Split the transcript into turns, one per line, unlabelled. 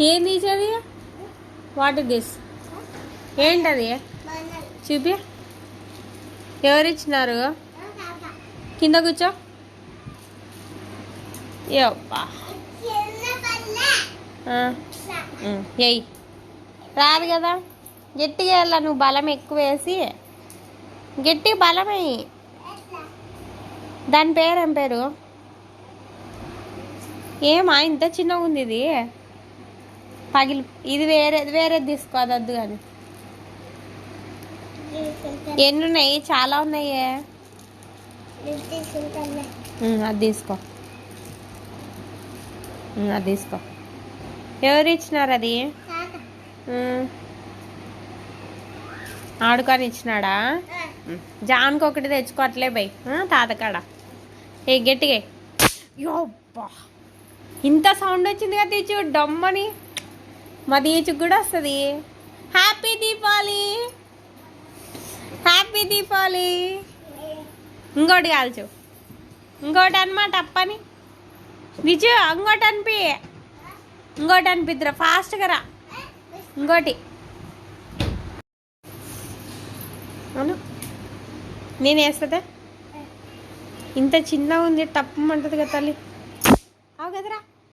ఏం తీసేది? What is this? ఏంటది? చూపి. ఎవరిచ్చినారు? కింద కూర్చో. యబ్బా ఎయ్ రాదు కదా, గట్టిగా వెళ్ళా. నువ్వు బలం ఎక్కువ వేసి గట్టి బలమయ్యి. దాని పేరు ఏం పేరు? ఏమా ఇంత చిన్నగా ఉంది ఇది? పగిలి ఇది వేరేది తీసుకో, అది వద్దు కానీ. ఎన్ని ఉన్నాయి? చాలా ఉన్నాయే. అది తీసుకో, అది తీసుకో. ఎవరు ఇచ్చినారు అది? ఆడుకొని ఇచ్చినాడా? జాన్కి ఒకటి తెచ్చుకోవట్లే బై తాతకాడ. ఏ గట్టిగా. యోబ్బా ఇంత సౌండ్ వచ్చింది కదా తీర్చు డమ్మని. మా తీర్చుకు కూడా వస్తుంది. Happy Deepavali, happy Deepavali. ఇంకోటి కాల్చు, ఇంకోటి అనమాట అప్పని నిజు. ఇంకోటి అనిపిద్దురా, ఫాస్ట్గా రా. ఇంకోటి అవును నేను వేస్తుందా? ఇంత చిన్నగా ఉంది, టప్పమంటుంది కదా తల్లి. అవు కదరా.